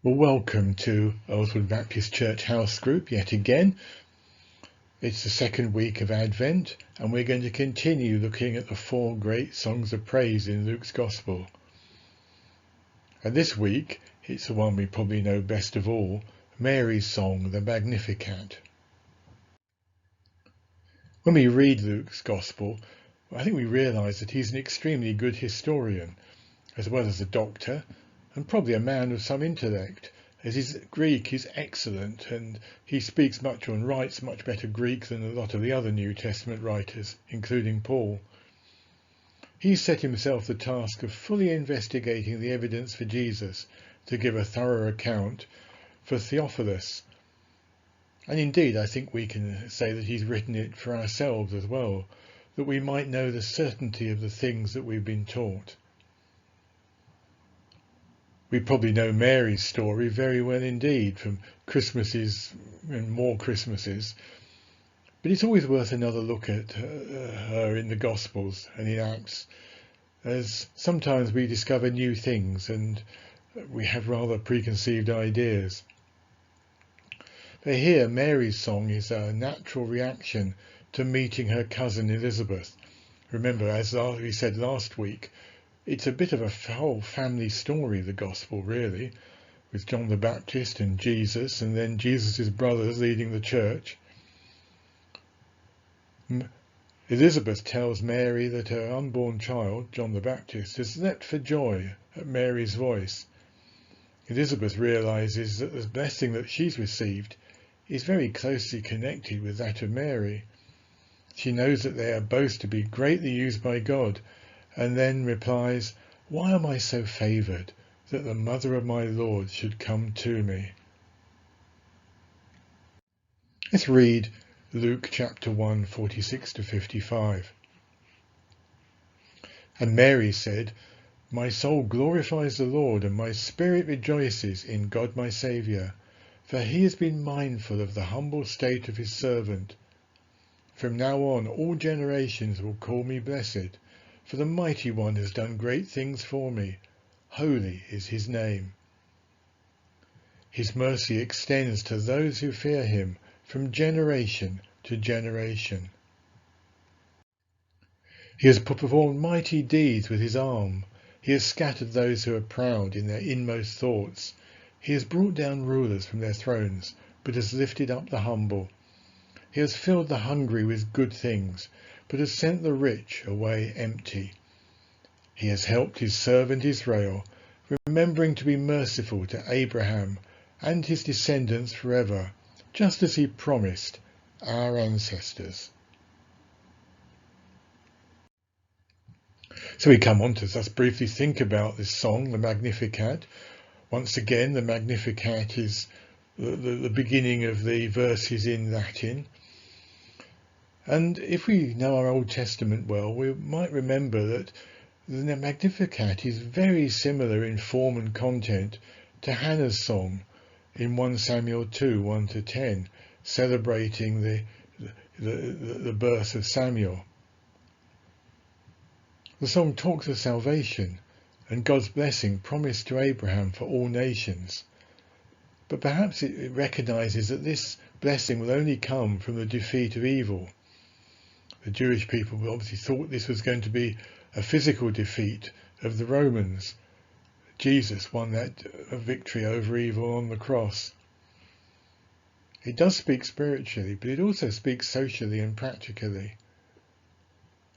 Well, welcome to Earlswood Baptist Church House Group yet again. It's the second week of Advent, and we're going to continue looking at the four great songs of praise in Luke's Gospel. And this week, it's the one we probably know best of all, Mary's song, the Magnificat. When we read Luke's Gospel, I think we realise that he's an extremely good historian, as well as a doctor, and probably a man of some intellect, as his Greek is excellent and he speaks much and writes much better Greek than a lot of the other New Testament writers, including Paul. He set himself the task of fully investigating the evidence for Jesus to give a thorough account for Theophilus. And indeed, I think we can say that he's written it for ourselves as well, that we might know the certainty of the things that we've been taught. We probably know Mary's story very well indeed from Christmases and more Christmases, but it's always worth another look at her in the Gospels and in Acts, as sometimes we discover new things and we have rather preconceived ideas. But here Mary's song is a natural reaction to meeting her cousin Elizabeth. Remember, as we said last week, it's a bit of a whole family story, the Gospel, really, with John the Baptist and Jesus, and then Jesus' brothers leading the church. Elizabeth tells Mary that her unborn child, John the Baptist, has leapt for joy at Mary's voice. Elizabeth realises that the blessing that she's received is very closely connected with that of Mary. She knows that they are both to be greatly used by God, and then replies, "Why am I so favoured that the mother of my Lord should come to me?" Let's read Luke chapter 1, 46 to 55. And Mary said, "My soul glorifies the Lord, and my spirit rejoices in God my Saviour, for he has been mindful of the humble state of his servant. From now on all generations will call me blessed, for the Mighty One has done great things for me. Holy is his name. His mercy extends to those who fear him from generation to generation. He has performed mighty deeds with his arm. He has scattered those who are proud in their inmost thoughts. He has brought down rulers from their thrones, but has lifted up the humble. He has filled the hungry with good things, but has sent the rich away empty. He has helped his servant Israel, remembering to be merciful to Abraham and his descendants forever, just as he promised our ancestors." So we come on to just briefly think about this song, the Magnificat. Once again, the Magnificat is the beginning of the verses in Latin. And if we know our Old Testament well, we might remember that the Magnificat is very similar in form and content to Hannah's song in 1 Samuel 2, 1 to 10, celebrating the birth of Samuel. The song talks of salvation and God's blessing promised to Abraham for all nations. But perhaps it recognises that this blessing will only come from the defeat of evil. The Jewish people obviously thought this was going to be a physical defeat of the Romans. Jesus won that victory over evil on the cross. It does speak spiritually, but it also speaks socially and practically.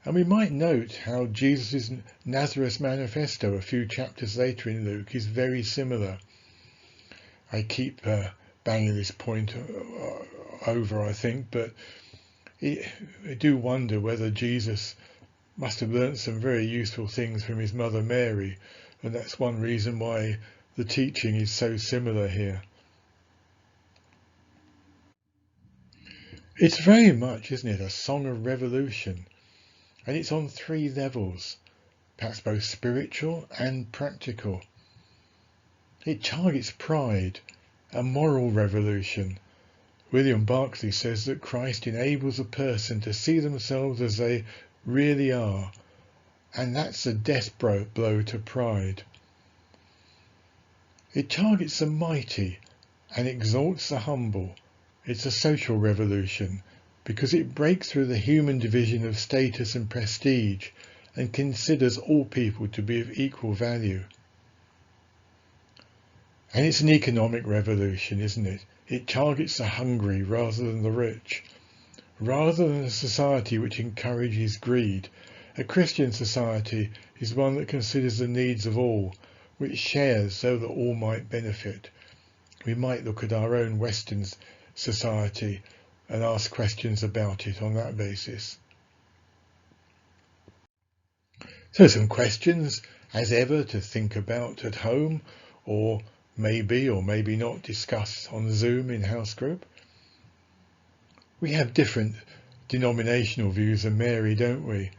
And we might note how Jesus' Nazareth manifesto a few chapters later in Luke is very similar. I keep banging this point over, I think, but I do wonder whether Jesus must have learnt some very useful things from his mother Mary, and that's one reason why the teaching is so similar here. It's very much, isn't it, a song of revolution, and it's on three levels, perhaps both spiritual and practical. It targets pride, a moral revolution. William Barclay says that Christ enables a person to see themselves as they really are, and that's a death blow to pride. It targets the mighty and exalts the humble. It's a social revolution because it breaks through the human division of status and prestige and considers all people to be of equal value. And it's an economic revolution, isn't it? It targets the hungry rather than the rich. Rather than a society which encourages greed, a Christian society is one that considers the needs of all, which shares so that all might benefit. We might look at our own Western society and ask questions about it on that basis. So some questions, as ever, to think about at home, or maybe not discuss on Zoom in house group. We have different denominational views of Mary, don't we?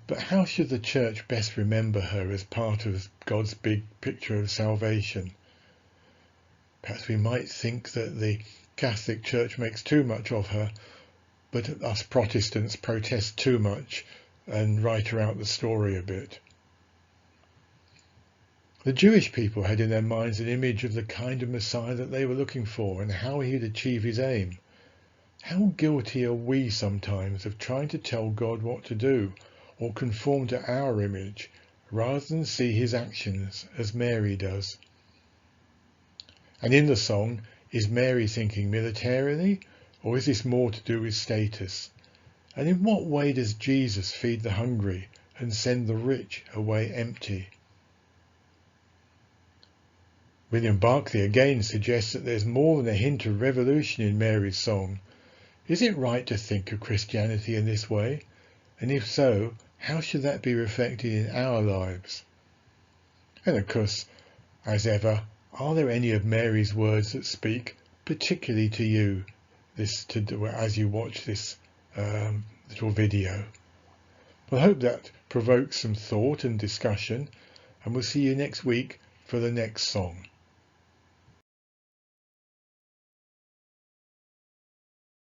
But how should the church best remember her as part of God's big picture of salvation? Perhaps we might think that the Catholic Church makes too much of her, but us Protestants protest too much and write her out the story a bit. The Jewish people had in their minds an image of the kind of Messiah that they were looking for and how he'd achieve his aim. How guilty are we sometimes of trying to tell God what to do or conform to our image rather than see his actions as Mary does. And in the song, is Mary thinking militarily, or is this more to do with status? And in what way does Jesus feed the hungry and send the rich away empty? William Barclay again suggests that there's more than a hint of revolution in Mary's song. Is it right to think of Christianity in this way? And if so, how should that be reflected in our lives? And of course, as ever, are there any of Mary's words that speak particularly to you as you watch this little video? Well, I hope that provokes some thought and discussion, and we'll see you next week for the next song.